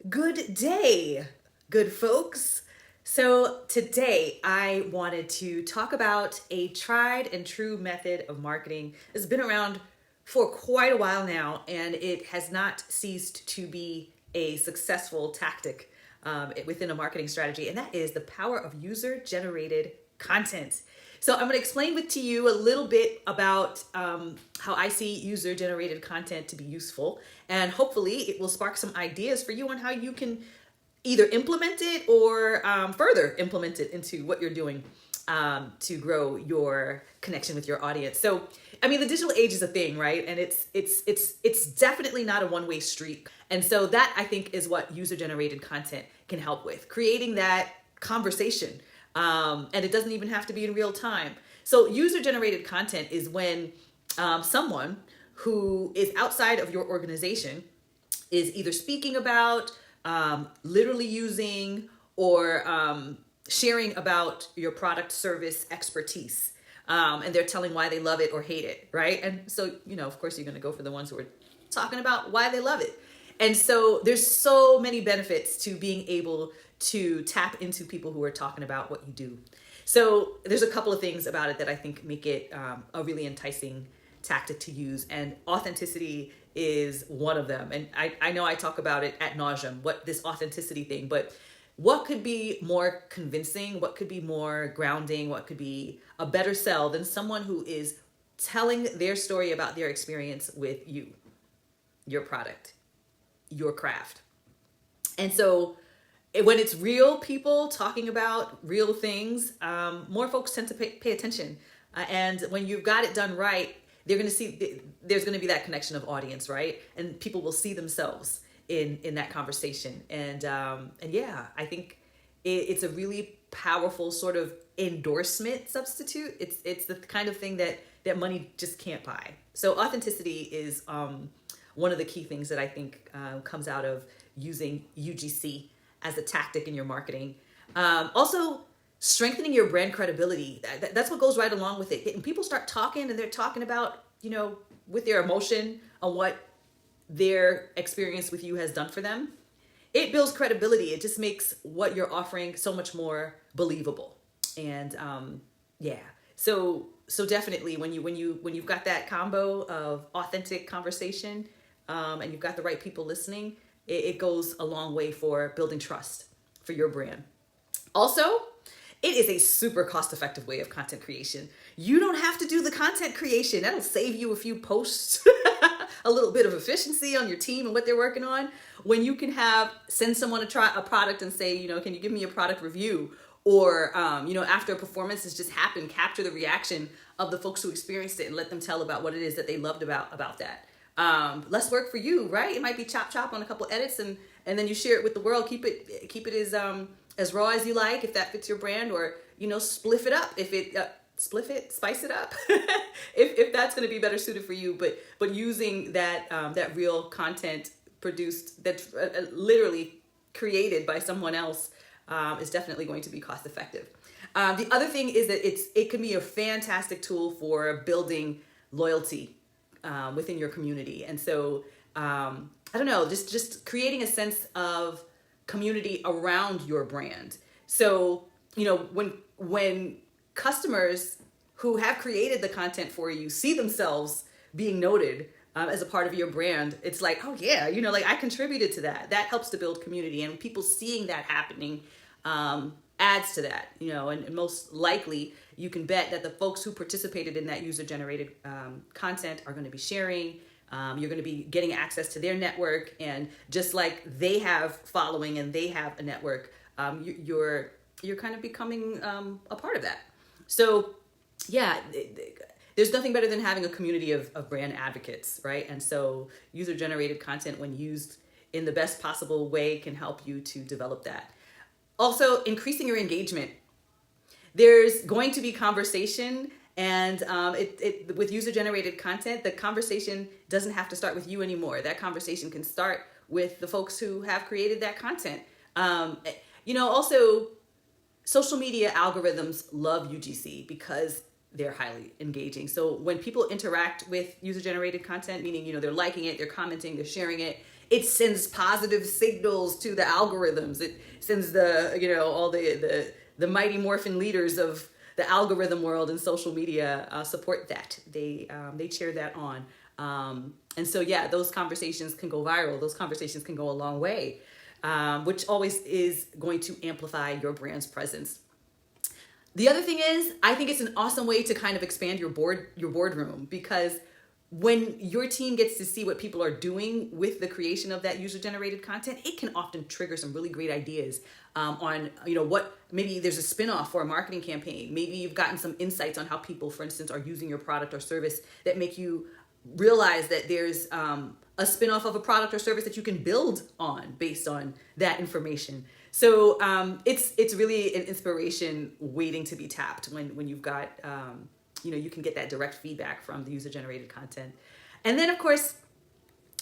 Good day, good folks. So, today I wanted to talk about a tried and true method of marketing. It's been around for quite a while now, and it has not ceased to be a successful tactic within a marketing strategy, and that is the power of user generated content. So, I'm going to explain to you a little bit about how I see user generated content to be useful, and hopefully, it will spark some ideas for you on how you can either implement it or further implement it into what you're doing to grow your connection with your audience. So, I mean, the digital age is a thing, right? And it's definitely not a one-way street. And so that I think is what user-generated content can help with, creating that conversation. And it doesn't even have to be in real time. So, user-generated content is when someone who is outside of your organization is either speaking about, literally using, or sharing about your product, service, expertise. And they're telling why they love it or hate it, right? And so, of course, you're going to go for the ones who are talking about why they love it. And so there's so many benefits to being able to tap into people who are talking about what you do. So there's a couple of things about it that I think make it a really enticing tactic to use, and authenticity is one of them. And I know I talk about it ad nauseum, what this authenticity thing, but what could be more convincing, what could be more grounding, what could be a better sell than someone who is telling their story about their experience with you, your product, your craft. And so when it's real people talking about real things, more folks tend to pay attention. And when you've got it done right, they're going to see there's going to be that connection of audience, right? And people will see themselves in that conversation. And yeah, I think it's a really powerful sort of endorsement substitute. It's the kind of thing that money just can't buy. So authenticity is one of the key things that I think comes out of using UGC as a tactic in your marketing. Also, strengthening your brand credibility. That's what goes right along with it. And people start talking and they're talking about, with their emotion on what their experience with you has done for them. It builds credibility. It just makes what you're offering so much more believable. And yeah, so definitely when you've got that combo of authentic conversation and you've got the right people listening, it goes a long way for building trust for your brand. Also, it is a super cost-effective way of content creation. You don't have to do the content creation. That'll save you a few posts, a little bit of efficiency on your team and what they're working on. When you can send someone to try a product and say, can you give me a product review? Or, after a performance has just happened, capture the reaction of the folks who experienced it and let them tell about what it is that they loved about that. Less work for you, right? It might be chop on a couple edits and then you share it with the world. Keep it as raw as you like, if that fits your brand, or spliff it up if it spice it up if that's going to be better suited for you. But using that real content produced, that's literally created by someone else, is definitely going to be cost effective. The other thing is that it can be a fantastic tool for building loyalty within your community. And so I don't know, just creating a sense of community around your brand. So, when customers who have created the content for you see themselves being noted as a part of your brand, it's like, oh yeah, I contributed to that. That helps to build community, and people seeing that happening adds to that, and most likely you can bet that the folks who participated in that user-generated content are going to be sharing. You're going to be getting access to their network, and just like they have following and they have a network, you're kind of becoming a part of that. So yeah, there's nothing better than having a community of brand advocates, right? And so user-generated content, when used in the best possible way, can help you to develop that. Also, increasing your engagement. There's going to be conversation, and with user-generated content, the conversation doesn't have to start with you anymore. That conversation can start with the folks who have created that content. Also, social media algorithms love UGC because they're highly engaging. So when people interact with user-generated content, meaning, they're liking it, they're commenting, they're sharing it, it sends positive signals to the algorithms. It sends all the mighty morphin leaders of the algorithm world and social media support that. They cheer that on. And so, yeah, those conversations can go viral. Those conversations can go a long way, which always is going to amplify your brand's presence. The other thing is, I think it's an awesome way to kind of expand your boardroom, because when your team gets to see what people are doing with the creation of that user-generated content, it can often trigger some really great ideas on, what, maybe there's a spin-off for a marketing campaign. Maybe you've gotten some insights on how people, for instance, are using your product or service that make you realize that there's a spin-off of a product or service that you can build on based on that information. So it's really an inspiration waiting to be tapped when you've got, you can get that direct feedback from the user-generated content. And then, of course,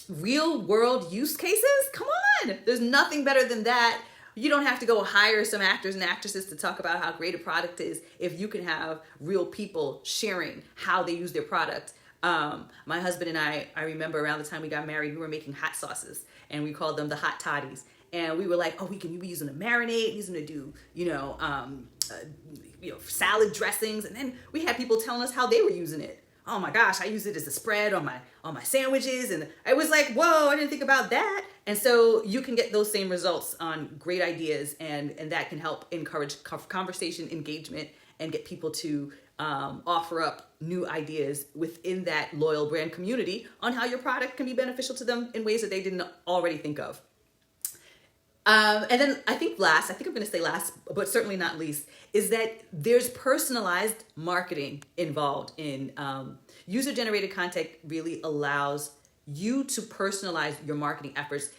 real world use cases. Come on, there's nothing better than that. You don't have to go hire some actors and actresses to talk about how great a product is if you can have real people sharing how they use their product. My husband and I remember around the time we got married, we were making hot sauces, and we called them the hot toddies. And we were like, we can be using to marinate, using to do, salad dressings. And then we had people telling us how they were using it. Oh my gosh, I use it as a spread on my sandwiches. And I was like, whoa, I didn't think about that. And so you can get those same results on great ideas, and that can help encourage conversation, engagement, and get people to offer up new ideas within that loyal brand community on how your product can be beneficial to them in ways that they didn't already think of. And then I think I'm going to say last, but certainly not least, is that there's personalized marketing involved in user-generated content. Really allows you to personalize your marketing efforts,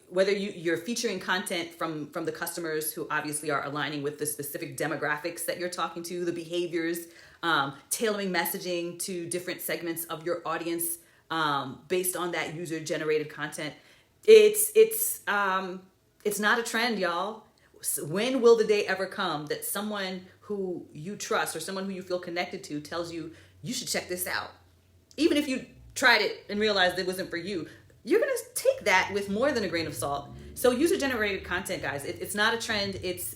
whether you're featuring content from the customers who obviously are aligning with the specific demographics that you're talking to, the behaviors, tailoring messaging to different segments of your audience based on that user-generated content. It's not a trend, y'all. When will the day ever come that someone who you trust or someone who you feel connected to tells you, you should check this out? Even if you tried it and realized it wasn't for you, you're going to take that with more than a grain of salt. So user-generated content, guys, it's not a trend. It's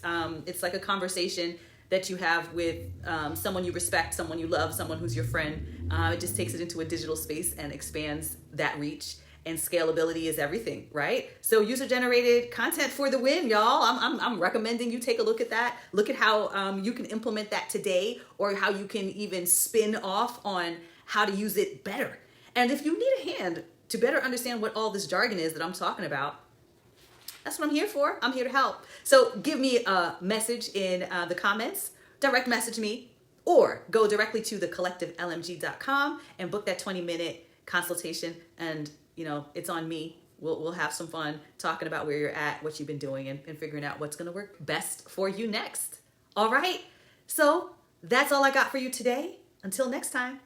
like a conversation that you have with someone you respect, someone you love, someone who's your friend. It just takes it into a digital space and expands that reach. And scalability is everything, right? So user-generated content for the win, y'all. I'm recommending you take a look at that. Look at how you can implement that today, or how you can even spin off on how to use it better. And if you need a hand to better understand what all this jargon is that I'm talking about, that's what I'm here for. I'm here to help. So give me a message in the comments, direct message me, or go directly to thecollectivelmg.com and book that 20-minute consultation. And it's on me. We'll have some fun talking about where you're at, what you've been doing, and figuring out what's going to work best for you next. All right. So that's all I got for you today. Until next time.